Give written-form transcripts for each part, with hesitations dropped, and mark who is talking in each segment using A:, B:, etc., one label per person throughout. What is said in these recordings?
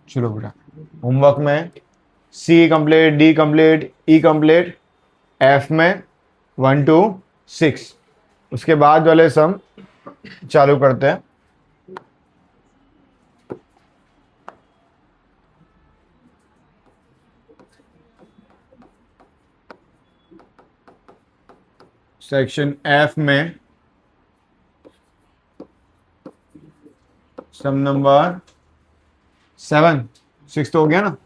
A: चलो बेटा, होमवर्क में सी कंप्लीट, डी कंप्लीट, ई कंप्लीट, एफ में 1 to 6। उसके बाद वाले सम चालू करते हैं। सेक्शन एफ में सम नंबर 7, 6 तो हो गया ना।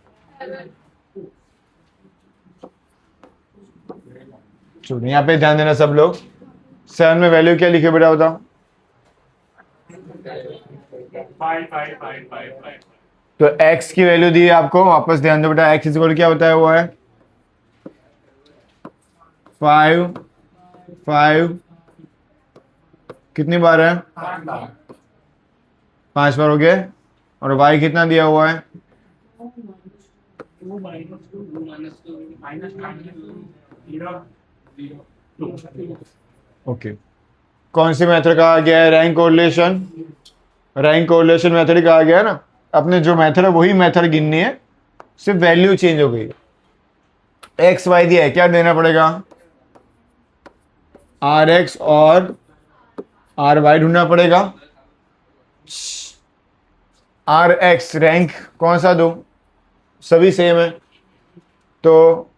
A: चलो यहाँ पे ध्यान देना सब लोग। 7 में वैल्यू क्या लिखे बेटा बताओ।
B: 5
A: तो x की वैल्यू दी है आपको, वापस ध्यान दो बेटा। x इक्वल क्या होता है, वो है 5, 5 कितनी बार है, 5 बार हो गए। और y कितना दिया हुआ है, ओके। कौन सी मेथड कहा गया है, rank correlation. Rank correlation method ही कहा गया है ना। अपने जो मेथड है वही मेथड गिननी है, सिर्फ वैल्यू चेंज हो गई। एक्स वाई दिया है, क्या देना पड़ेगा, आर एक्स और आर वाई ढूंढना पड़ेगा। आर एक्स रैंक कौन सा दो, सभी सेम है। तो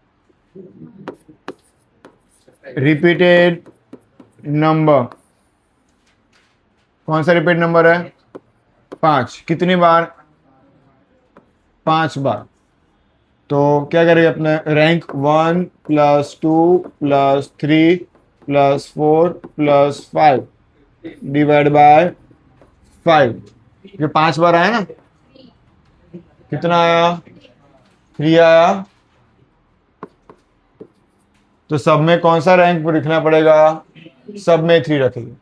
A: रिपीटेड नंबर, कौन सा रिपीट नंबर है, 5। कितनी बार, 5 बार। तो क्या करेंगे अपने, रैंक 1 + 2 + 3 + 4 + 5 डिवाइड बाय 5। ये 5 बार आया ना, कितना आया, 3 आया। तो सब में कौन सा रैंक लिखना पड़ेगा, सब में 3 रखेंगे।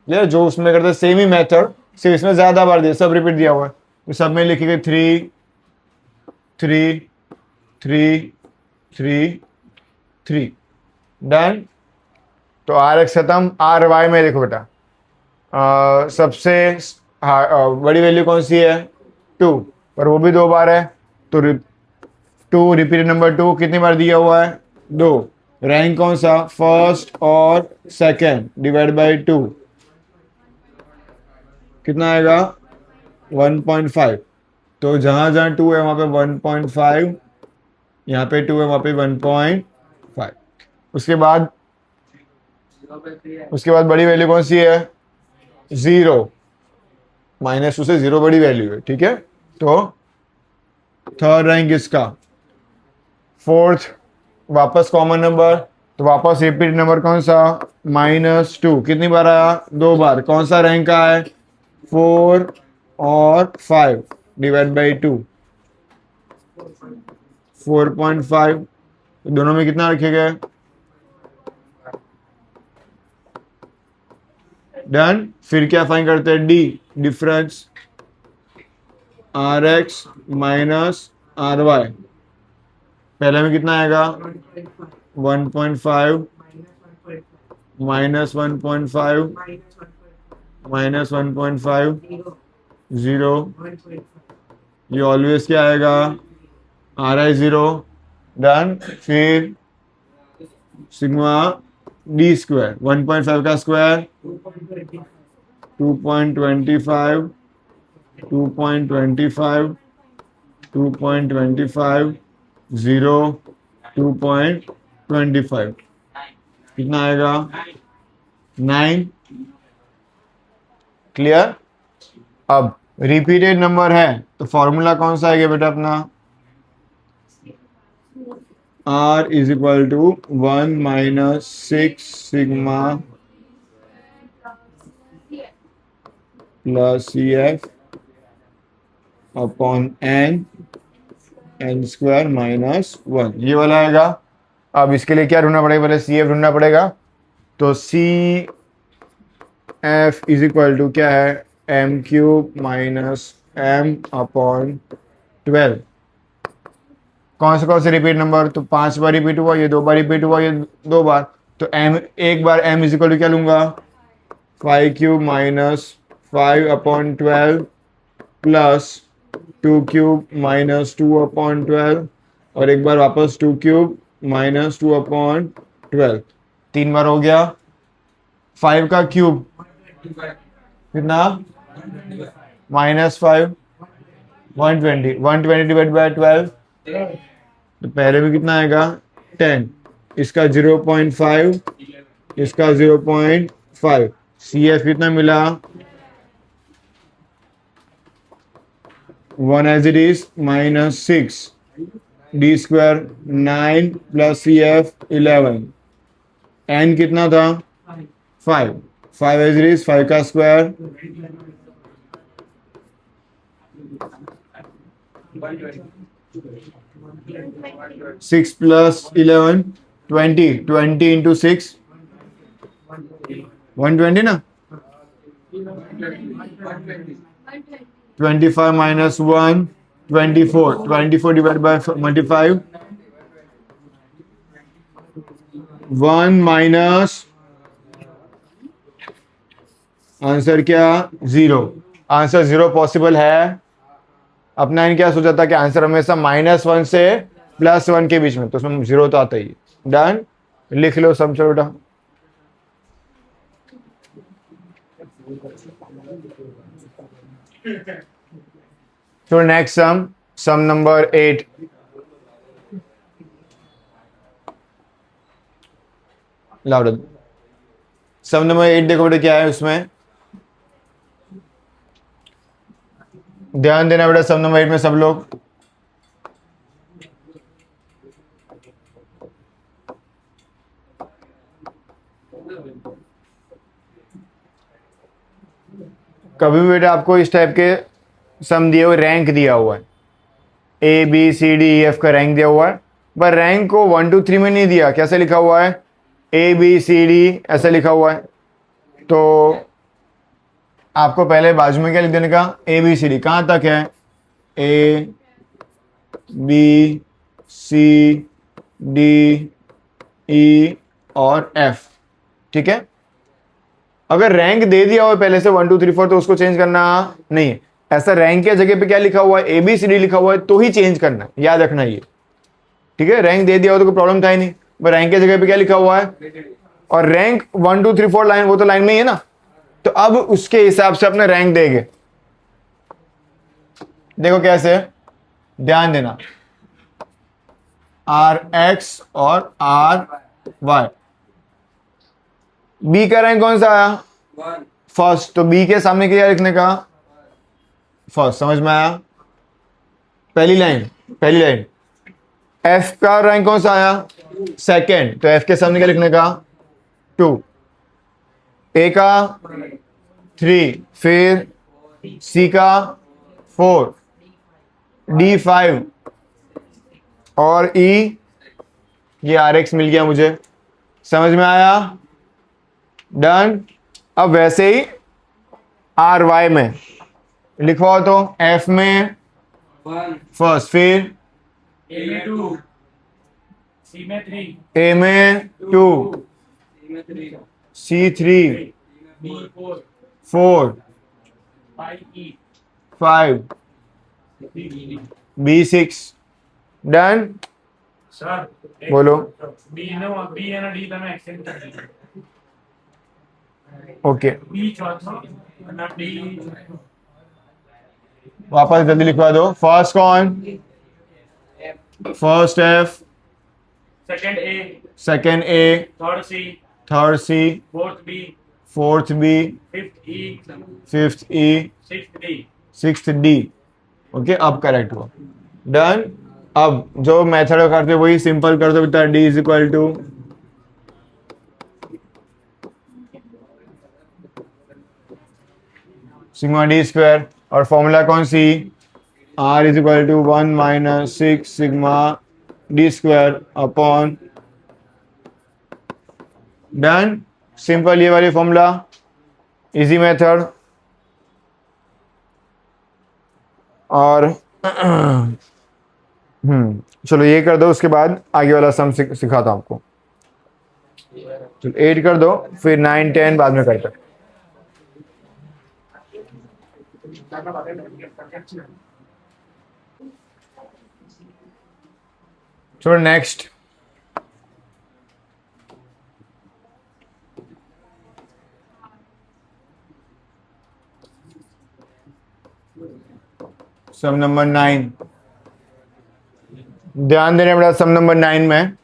A: ये जो उसमें करते सेम ही मेथड, सिर्फ इसमें ज्यादा बार दिया, सब रिपीट दिया हुआ है। तो सब में लिखेंगे 3 3 3 3 3, डन। तो आर एक्स खत्म। आर वाई में देखो बेटा, सबसे बड़ी वैल्यू कौन सी है, 2, पर वो भी 2 बार है। तो 2 रिपीटेड नंबर 2 कितनी बार दिया हुआ है, 2। रैंक कौन सा, फर्स्ट और सेकंड डिवाइड बाय 2, कितना आएगा, 1.5। तो जहां जहां 2 है वहां पे 1.5, यहाँ पे 2 है वहां पे 1.5। उसके बाद बड़ी वैल्यू कौन सी है, 0। -2 से 0 बड़ी वैल्यू है, ठीक है। तो थर्ड रैंक इसका। फोर्थ वापस कॉमन नंबर, तो वापस रिपीट नंबर कौन सा, -2। कितनी बार आया, 2 बार। कौन सा रैंक का है, 4 और 5 डिवाइड बाई 2, 4.5। दोनों में कितना रखेगा, डन। फिर क्या फाइन करते हैं, D, difference r x minus r y. पहले में कितना आएगा, 1.5 -1.5 -1.5 0। ये ऑलवेज क्या आएगा, आर आई 0, डन। फिर सिग्मा डी स्क्वायर, 1.5 का स्क्वायर 2.25 2.25 2.25 0 2.25, कितना आएगा, 9। क्लियर। अब रिपीटेड नंबर है तो फॉर्मूला कौन सा आएगा बेटा अपना, R = 1 - 6 sigma plus CF upon n square -1, ये वाला आएगा। अब इसके लिए क्या ढूंढना पड़ेगा, पहले CF ढूंढना पड़ेगा। तो CF = क्या है, m³ - m अपॉन 12। कौन से रिपीट नंबर, तो 5 बार रिपीट हुआ, ये 2 बार रिपीट हुआ, ये 2 बार। तो m एक बार m = क्या लूंगा, 5³ - 5/12 प्लस 2³ - 2/12 और एक बार वापस 2³ - 2/12। 3 बार हो गया। 5 का क्यूब कितना? -5 120 120 डिवाइड बाय 12 तो पहले भी कितना आएगा 10। इसका 0.5 इसका 0.5 CF कितना मिला 1 as it is -6 d square 9 plus CF 11 n कितना था 5 5 as it is 5 का स्क्वायर 6 plus 11 20 into 6 120 ना 25 minus 1 24 divided by 25 1 minus answer क्या 0। आंसर 0 पॉसिबल है। अपना इन क्या सोचा था कि आंसर हमेशा -1 से +1 के बीच में, तो उसमें 0 तो आता ही है। डन, लिख लो सम। चलो बेटा तो नेक्स्ट सम नंबर 8। लाउड सम नंबर 8 देखो बेटा क्या है उसमें, ध्यान देना बेटा। सम नंबर 8 में सब लोग कभी भी बेटा आपको इस टाइप के सम दिए हुए रैंक दिया हुआ है, ABCDEF का रैंक दिया हुआ है, पर रैंक को 1 2 3 में नहीं दिया। कैसे लिखा हुआ है ABCD ऐसे लिखा हुआ है। तो आपको पहले बाजू में क्या लिख देने का ABCD कहाँ तक है A B C D E और F। ठीक है, अगर रैंक दे दिया हो पहले से 1 2 3 4 तो उसको चेंज करना नहीं है। ऐसा रैंक के जगह पे क्या लिखा हुआ है ABCD लिखा हुआ है तो ही चेंज करना है, याद रखना ये। ठीक है, रैंक दे दिया हो तो कोई प्रॉब्लम था ही नहीं, पर रैंक के जगह पे क्या लिखा हुआ है और रैंक 1 2 3 4 लाइन वो तो लाइन में ही है ना, तो अब उसके हिसाब से अपने रैंक देंगे। देखो कैसे, ध्यान देना RX और RY। बी का रैंक कौन सा आया फर्स्ट, तो बी के सामने क्या लिखने का फर्स्ट। समझ में आया? पहली लाइन। एफ का रैंक कौन सा आया सेकंड, तो एफ के सामने क्या लिखने का 2। ए का 3, फिर सी का 4, डी 5 और ई ये RX मिल गया मुझे। समझ में आया? डन। अब वैसे ही RY में लिखवाओ तो F में फर्स्ट, फिर
B: A में 2, C में 3,
A: A में 2, C 3,
B: B 4,
A: 4,
B: 5 E,
A: 5, B 6। Done.
B: Sir
A: बोलो।
B: B है ना, D તમે एक्सटेंड कर दीजिए।
A: ओके,
B: B चौथा ना D
A: वापस जल्दी लिखवा दो। फर्स्ट कौन? First F,
B: second A,
A: second A,
B: third C,
A: third C,
B: fourth B,
A: fourth B,
B: fifth E,
A: fifth E,
B: sixth D।
A: Sixth D। Okay, अब करेक्ट हुआ। डन। अब जो मेथड करते वही सिंपल कर दो बेटा। D = सिग्मा D स्क्वायर और फॉर्मूला कौन सी R = 1 - 6 sigma D square upon. Done, simple ये वाली फॉर्मूला, इजी मेथड। और चलो ये कर दो, उसके बाद आगे वाला सम सिखाता हूं आपको। चलो 8 कर दो, फिर 9 10 बाद में करते हैं। चलो नेक्स्ट। सम नंबर 9, ध्यान देने बेटा। सम नंबर 9 में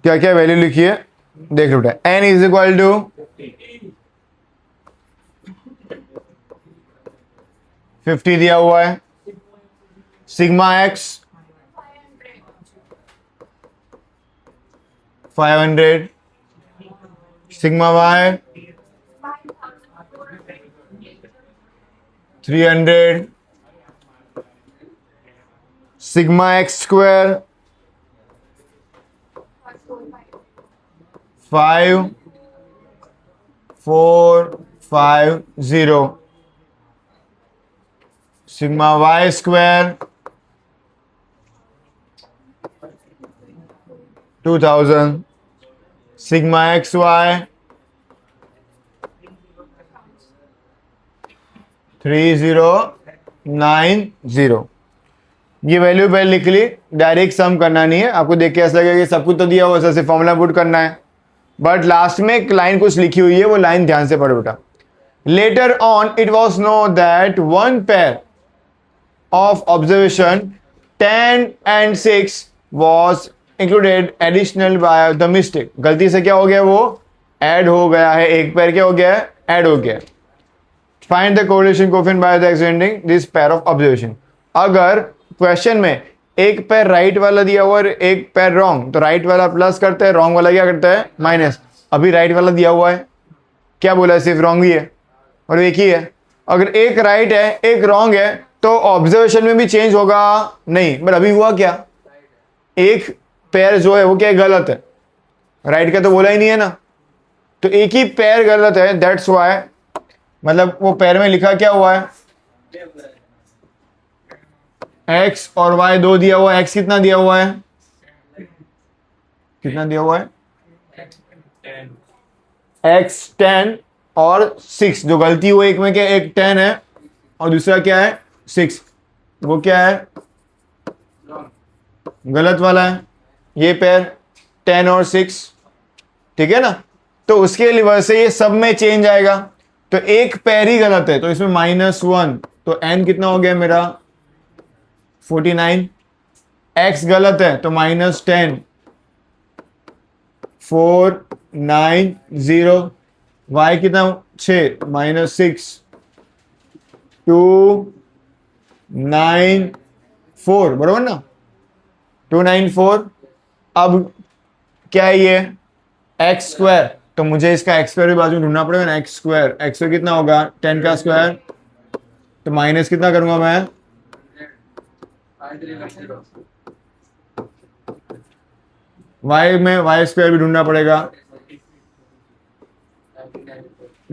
A: क्या क्या वैल्यू लिखी है देख लो बेटा। n इज इक्वल टू 50 दिया हुआ है, sigma x 500, sigma y 300, sigma x square 5450, sigma y square 2000, sigma x y 3090। ये वैल्यू पहले लिख ली, डायरेक्ट सम करना नहीं है। आपको देख के ऐसा लगेगा कि सब कुछ तो दिया हुआ है, ऐसे फॉर्मूला पुट करना है, बट लास्ट में एक लाइन कुछ लिखी हुई है, वो लाइन ध्यान से पढ़ो बेटा। Later on it was know that one pair of observation 10 and 6 was included additional by the mistake। गलती से क्या हो गया, वो ऐड हो गया है, एक पेयर क्या हो गया है, ऐड हो गया। Find the correlation coefficient by the extending this pair of observation. अगर क्वेश्चन में एक पेयर राइट वाला दिया हुआ और एक पेयर रॉन्ग, तो राइट वाला प्लस करते हैं, रॉन्ग वाला क्या करता है, माइनस। अभी राइट वाला दिया हुआ है, क्या बोला है, सिर्फ रॉन्ग ही है और एक ही है। अगर एक राइट है एक रॉन्ग है तो ऑब्जर्वेशन में भी चेंज होगा नहीं। बट अभी हुआ क्या, एक पेयर जो है वो क्या गलत है, राइट का तो बोला ही नहीं है ना, तो एक ही पेयर गलत है। दैट्स व्हाई, मतलब वो पेयर में लिखा क्या हुआ है, x और y दो दिया हुआ है। x कितना दिया हुआ है, कितना दिया हुआ है, x 10 और 6। जो गलती हुई एक में क्या, एक 10 है और दूसरा क्या है 6, वो क्या है, गलत वाला है। ये पेयर 10 और 6, ठीक है ना, तो उसके लिए से ये सब में चेंज आएगा। तो एक पेयर ही गलत है तो इसमें -1, तो n कितना हो गया मेरा 49। x गलत है तो -10, 490। y कितना 6, -6, 294, बरोबर ना, 294। अब क्या है ये एक्स स्क्वायर, तो मुझे इसका एक्स स्क्वायर भी बाजू में ढूंढना पड़ेगा ना। एक्स स्क्वायर कितना होगा 10 का स्क्वायर, तो माइनस कितना करूंगा मैं, वाई में वाई स्क्वायर भी ढूंढना पड़ेगा,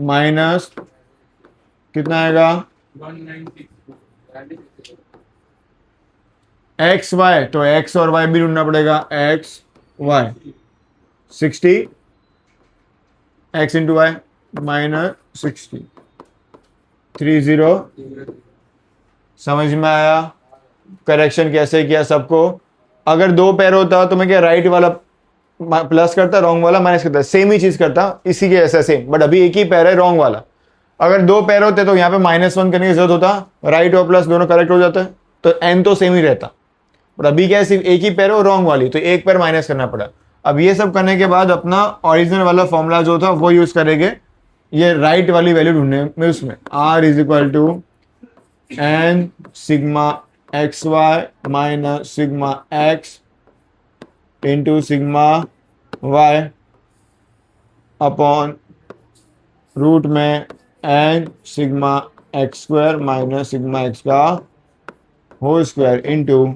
A: माइनस कितना आएगा एक्स वाई, तो एक्स और वाई भी ढूंढना पड़ेगा। X y 60, x into y -60, 30। समझ में आया करेक्शन कैसे किया सबको। अगर दो पैर होता तो मैं क्या राइट वाला प्लस करता, रॉन्ग वाला माइनस करता, सेम ही चीज करता, इसी के ऐसा सेम। बट अभी एक ही पैर है रॉन्ग वाला। अगर दो पैर होते तो यहाँ पे -1 करने की जरूरत होता, राइट और प्लस दोनों करेक्ट हो जाता है, तो n तो सेम ही रहता। बट अभी क्या है, सिर्फ एक ही पैर हो रॉन्ग वाली, तो एक पैर माइनस करना पड़ा। अब ये सब करने के बाद अपना ओरिजिनल वाला फॉर्मूला जो था वो यूज करेंगे ये राइट वाली वैल्यू ढूंढने में। उसमें r is equal to n sigma x Y minus sigma X into sigma Y upon root में n sigma X square minus sigma X का whole square into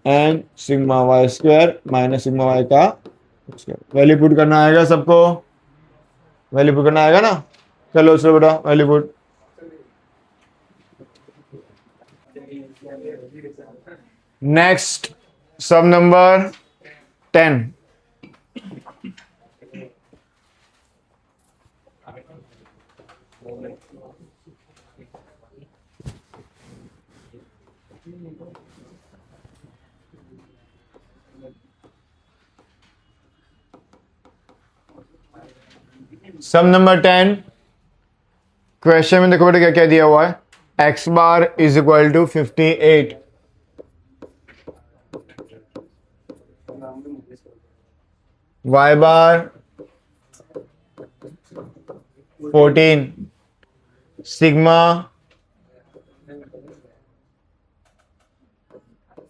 A: n sigma Y square minus sigma Y का square. Value put करना आएगा सबको, value put करना आएगा ना। चलो चलो बेटा value put. Next sub number 10। Sum number 10 question में देखो बेटा क्या क्या दिया हुआ है। X bar is equal to 58, y bar 14, sigma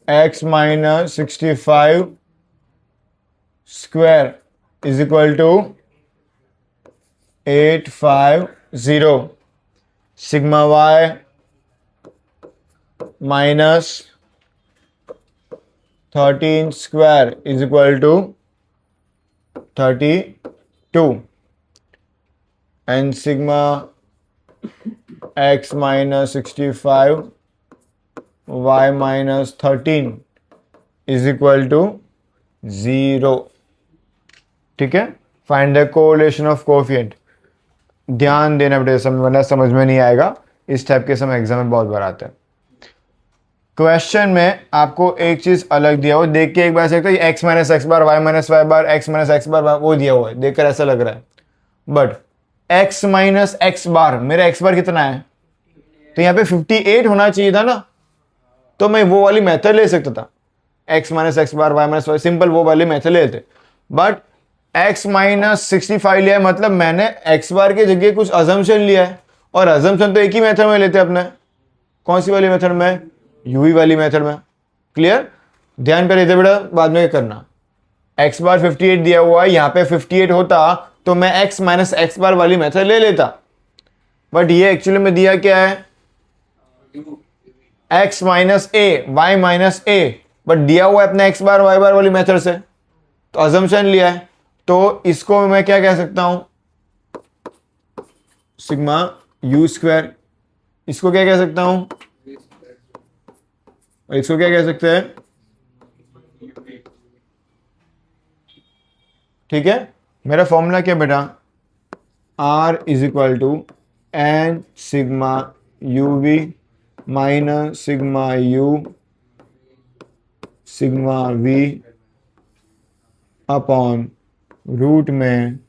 A: x minus 65 square is equal to 850, sigma y minus 13 square is equal to 32, and sigma x minus 65 y minus 13 is equal to 0। ठीक है, find the correlation of coefficient. ध्यान देना बेटे, वरना समझ में नहीं आएगा। इस टाइप के सम एग्जाम में बहुत बार आते हैं। क्वेश्चन में आपको एक चीज अलग दिया हुआ, देख के एक बार सकते हैं एक्स माइनस एक्स बार वाई माइनस वाई बार एक्स माइनस एक्स बार वो दिया हुआ है, देखकर ऐसा लग रहा है। बट एक्स माइनस एक्स बार, मेरा एक्स बार कितना है, तो यहाँ पे 58 होना चाहिए था ना, तो मैं वो वाली मेथड ले सकता था, एक्स माइनस एक्स बार वाई माइनस वाई, सिंपल वो वाली मेथड ले लेते। बट एक्स माइनस 65 लिया है, मतलब मैंने एक्स बार की जगह कुछ अजम्पशन लिया है, और अजम्पशन तो एक ही मेथड में लेते हैं अपने। कौन सी वाली मेथड में? यूवी वाली मेथड में। क्लियर? ध्यान पे रहते बेटा, बाद में करना। एक्स बार 58 दिया हुआ है, यहाँ पे 58 होता तो मैं एक्स माइनस एक्स बार वाली मेथड ले लेता। बट ये एक्चुअली में दिया क्या है, x minus a y minus a, but दिया हुआ है अपने एक्स बार वाई बार वाली मेथड से, तो अजम्पशन लिया है। तो इसको मैं क्या कह सकता हूं, सिग्मा यू स्क्वायर। इसको क्या कह सकता हूं, और इसको क्या कह सकते हैं? ठीक है, मेरा फॉर्मूला क्या बेटा, R is equal to N sigma U V minus sigma U sigma V upon root में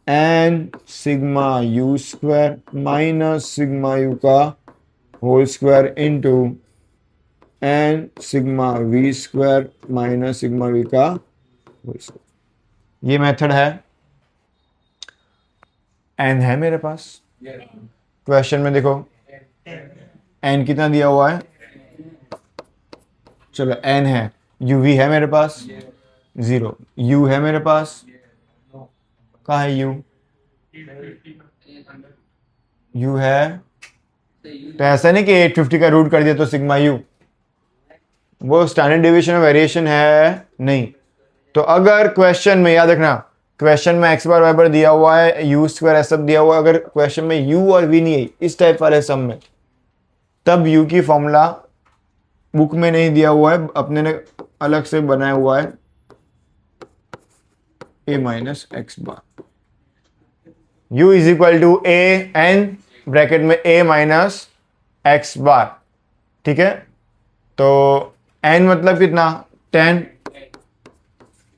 A: N sigma U square minus sigma U का whole square into N sigma V square minus sigma V का whole square. ये method है, N है मेरे पास। Question में देखो N कितना दिया हुआ है, चलो एन है, यू वी है मेरे पास 0, u है मेरे पास, कहाँ है u? u है, तो ऐसा नहीं कि 850 का रूट कर दिया तो सिग्मा u, वो स्टैंडर्ड डिवीजन में वेरिएशन है नहीं। तो अगर क्वेश्चन में, याद रखना, क्वेश्चन में एक्स बार वाई बार दिया हुआ है, यू स्क्वायर सब दिया हुआ है, अगर क्वेश्चन में u और v नहीं है इस टाइप वाले सम में, तब u की फॉर्मूला बुक में नहीं दिया हुआ है, अपने ने अलग से बनाया हुआ है, a minus x bar. u is equal to a n bracket में a माइनस एक्स बार। ठीक है, तो n मतलब कितना, 10,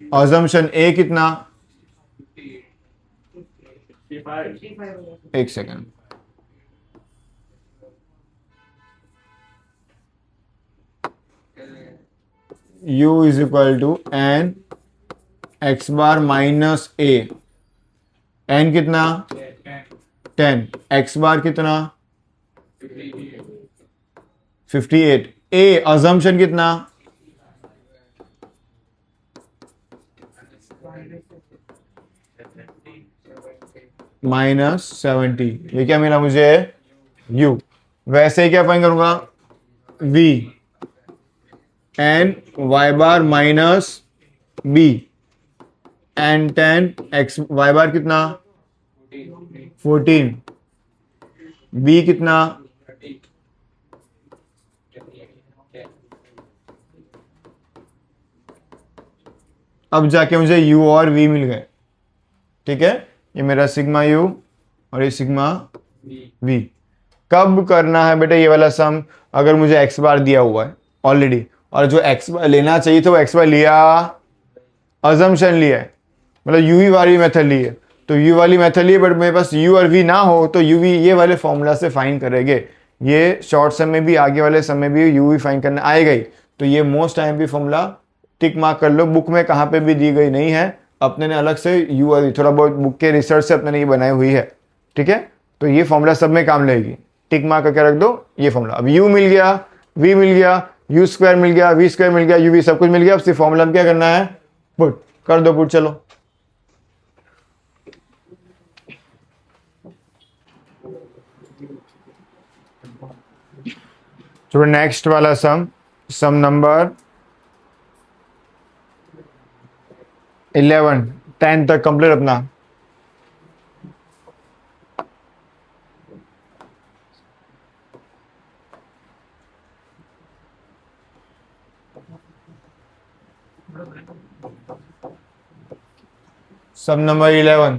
A: अजम्पशन a कितना, एक second, u is equal to n x bar minus a, n कितना 10, एक्स बार कितना 58, a अजम्पशन कितना -70, ये क्या मिला मुझे, u। वैसे ही क्या फाइंड करूंगा, v N Y bar minus b N 10 X Y bar कितना 14, b कितना अब जाके मुझे u और v मिल गए। ठीक है, ये मेरा सिग्मा u और ये सिग्मा v। कब करना है बेटा ये वाला सम? अगर मुझे x बार दिया हुआ है ऑलरेडी, और जो x बार लेना चाहिए तो x बार लिया, अजम्पशन लिया है, मतलब u वाली मेथड ली है, तो u वाली मेथड ली, बट मेरे पास u और v ना हो तो u v ये वाले फॉर्मूला से फाइन करेंगे। ये शॉर्ट सम में भी, आगे वाले सम में भी u v फाइन करना आएगा ही। तो ये मोस्ट टाइम भी फॉर्मूला टिक मार्क कर लो, बुक में कहाँ पे भी दी गई नहीं है, अपने ने अलग से u और v थोड़ा बहुत बुक के रिसर्च से अपने ने ये बनाई हुई है। ठीक है, तो ये फॉर्मूला सब में काम लगेगी, टिक मार्क करके रख दो ये फॉर्मूला। अब u मिल गया, v मिल गया, u स्क्वायर मिल गया, v स्क्वायर मिल गया, u v सब कुछ मिल गया। अब सिर्फ फॉर्मूला में क्या करना है, पुट कर दो, पुट चलो। चलो नेक्स्ट वाला सम, सम नंबर 11, 10 तक कंप्लीट अपना। सम नंबर 11,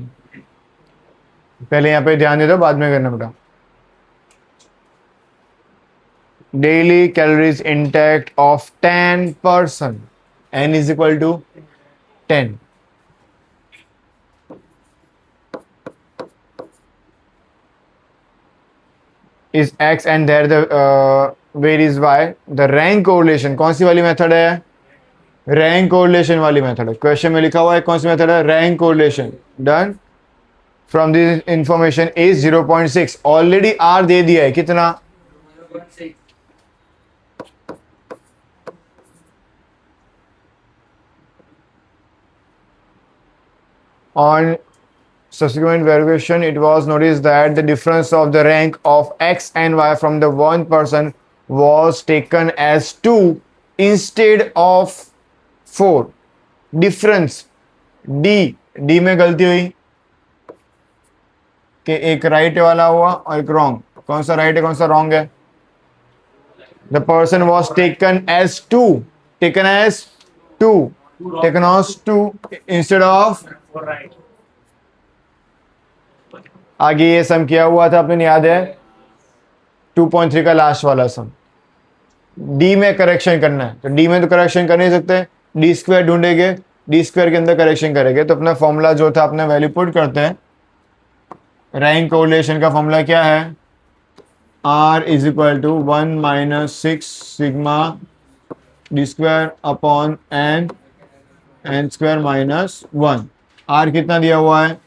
A: पहले यहाँ पे ध्यान दे दो, बाद में करना बेटा। Daily calories intake of 10 person, n is equal to 10। Is x and there the where is y, the rank correlation. कौन सी वाली मेथड है? रैंक कोरिलेशन वाली मेथड है। क्वेश्चन में लिखा हुआ है कौन सी मेथड है, rank correlation. Done. From this information is 0.6, already r दे दिया है, कितना?
B: 0.6
A: On subsequent verification, it was noticed that the difference of the rank of x and y from the one person was taken as 2 instead of 4. Difference D में गलती हुई कि एक right वाला हुआ और एक रॉन्ग। कौन सा राइट है कौन सा रॉन्ग है? The person was taken as 2, taken as 2, taken as 2 instead of।
B: for right
A: आगे ये सम किया हुआ था अपने याद है, 2.3 का लास्ट वाला सम। डी में करेक्शन करना है, तो डी में तो करेक्शन कर नहीं सकते, डी स्क्वायर ढूंढेंगे, डी स्क्वायर के अंदर करेक्शन करेंगे। तो अपना फॉर्मूला जो था अपने वैल्यू पुट करते हैं। रैंक कोरिलेशन का फॉर्मूला क्या है? R is equal to 1 minus 6 sigma d square upon n square minus 1। R कितना दिया हुआ है?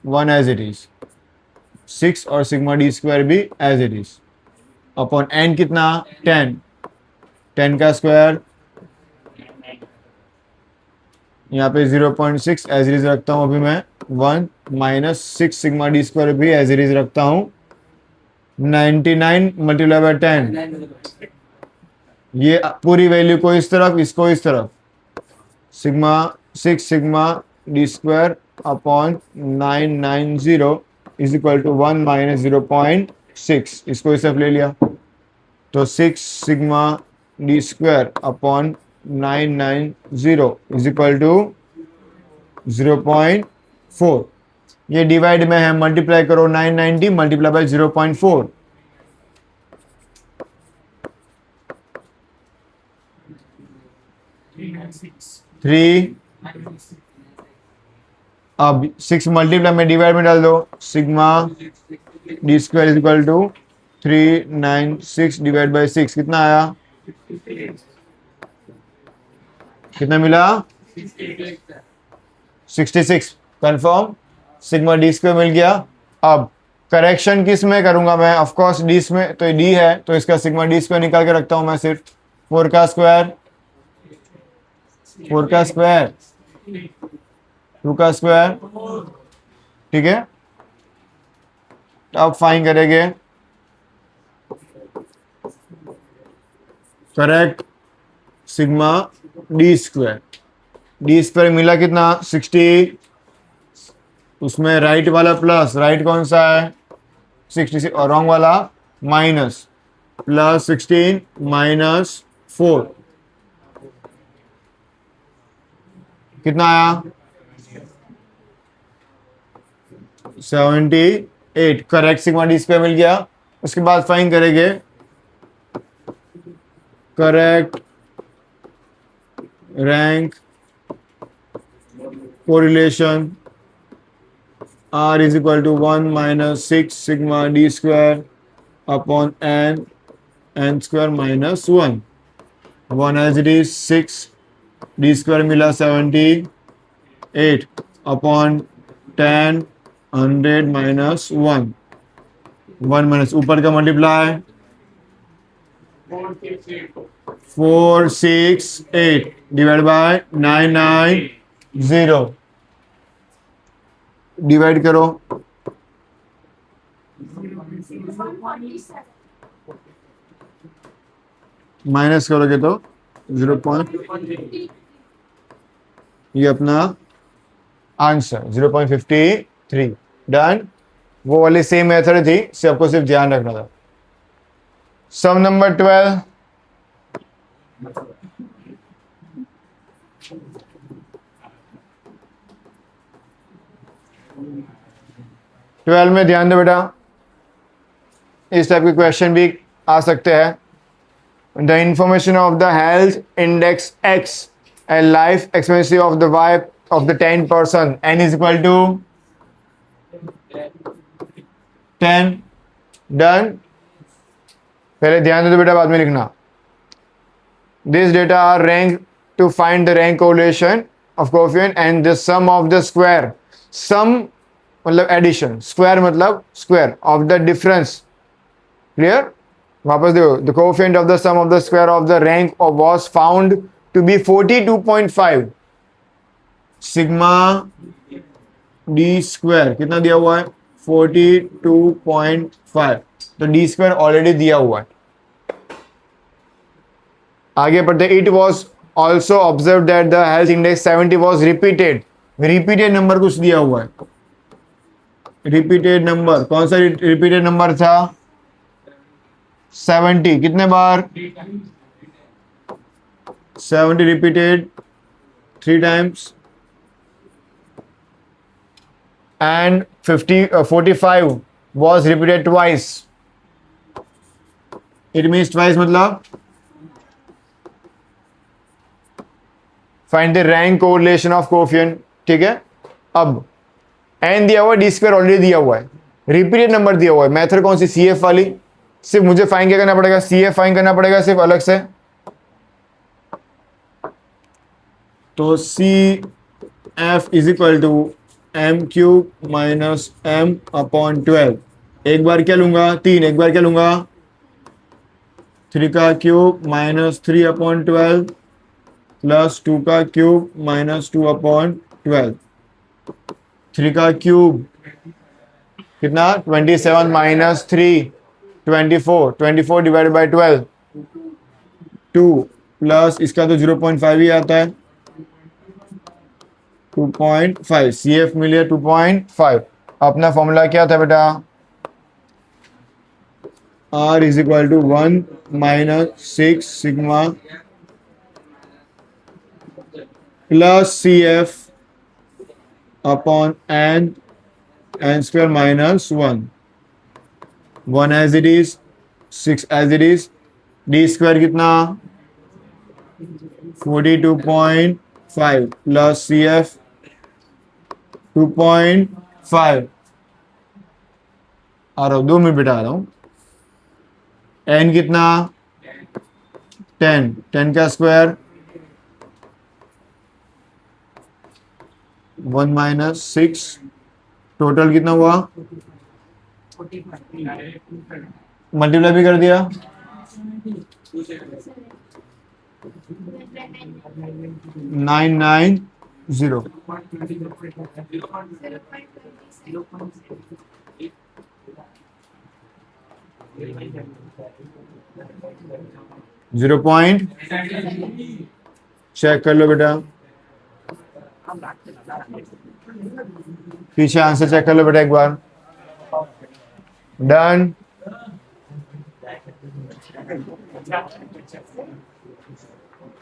A: 1 एज इट इज, 6 और सिग्मा डी स्क्वायर भी as it is, upon n कितना? 10, 10 का स्क्वायर, यहाँ पे 0.6 एज इट इज रखता हूँ अभी मैं। 1 माइनस 6 सिग्मा डी स्क्वायर भी एज इट इज रखता हूँ। 99 मल्टीप्लाई बाय 10, ये पूरी वैल्यू को इस तरफ, इसको इस तरफ, sigma 6 sigma d square upon 990 is equal to 1 minus 0.6, इसको इस तरफ ले लिया तो 6 sigma d square upon 990 is equal to 0.4। ये डिवाइड में है, मल्टीप्लाई करो 990 मल्टीप्लाई बाय 0.4, 3। अब 6 मल्टीप्लाई में डिवाइड में डाल दो, sigma d square is equal to 396 divide by 6, कितना आया? कितना मिला? 66। कंफर्म, सिग्मा डी स्क्वायर मिल गया। अब करेक्शन किस में करूंगा मैं? ऑफ कोर्स डी में, तो डी है तो इसका सिग्मा डी स्क्वायर निकाल के रखता हूं मैं सिर्फ। 4 का स्क्वायर, 4 का स्क्वायर, 2 का स्क्वायर, ठीक है। अब फाइन करेंगे, correct sigma d square. D square मिला कितना? 60, उसमें राइट वाला प्लस, राइट कौन सा है? 66, और रॉन्ग वाला माइनस, प्लस 16 माइनस 4, कितना आया? 78 करेक्ट, सिग्मा डी स्क्वायर मिल गया। उसके बाद फाइंड करेंगे correct rank correlation, R is equal to 1 minus 6 sigma d square upon n square minus 1. 1 as it is 6, d square मिला 78 upon 10 100 minus 1. 1 minus ऊपर का मल्टीप्लाई 4 6 8 डिवाइड बाय 990, डिवाइड करो, minus करोगे तो 0. ये अपना आंसर 0.53 डन। वो वाली सेम मेथड थी, सबको सिर्फ ध्यान रखना था। सम नंबर 12, में ध्यान दो बेटा, इस टाइप के क्वेश्चन भी आ सकते हैं। The information of the health index X and life expectancy of the wife of the 10 person N is equal to 10 done. पहले ध्यान दो बेटा, बाद में लिखना। This data are rank to find the rank correlation of coefficient and the sum of the square. Sum मतलब addition, square मतलब square of the difference. Clear? वापस देखो, the coefficient of the sum of the square of the rank of was found to be 42.5। Sigma d square कितना दिया हुआ है? 42.5। तो D square already दिया हुआ है। आगे पढ़ते, it was also observe that the health index 70 was repeated. Repeated number कुछ दिया हुआ है। रिपीटेड नंबर कौन सा रिपीटेड नंबर था? 70 कितने बार? 70 repeated 3 times and 45 was repeated twice. It means twice मतलब find the rank correlation of coefficient। ठीक है, अब n दिया हुआ है, डी स्क्वायर ऑलरेडी दिया हुआ है, रिपीटेड नंबर दिया हुआ है। मेथड कौन सी? CF वाली। सिर्फ मुझे फाइंड क्या करना पड़ेगा? CF फाइंड करना पड़ेगा सिर्फ अलग से। तो CF is equal to m cube minus m upon 12। एक बार क्या लूंगा? 3। एक बार क्या लूंगा? 3 का क्यूब माइनस 3 अपॉन 12 प्लस 2 का क्यूब माइनस 2 अपॉन 12। 3 का क्यूब कितना? 27 माइनस 3 24। 24 डिवाइड बाई 12 2 प्लस इसका तो 0.5 ही आता है, 2.5। CF मिले 2.5। अपना फॉर्मूला क्या था बेटा? R is equal to 1 minus 6 sigma plus CF upon n square minus 1। 1 as it is, 6 as it is. D square कितना? 42.5 प्लस CF 2.5। आ रहा हूँ, 2 मिनट बिठा रहा हूँ। n कितना? 10। 10 का स्क्वायर 1 माइनस 6। टोटल कितना हुआ? मल्टीप्लाई भी कर दिया। 990। 0 पॉइंट चेक कर लो बेटा, पीछे आंसर चेक कर लो बेटा एक बार। डन।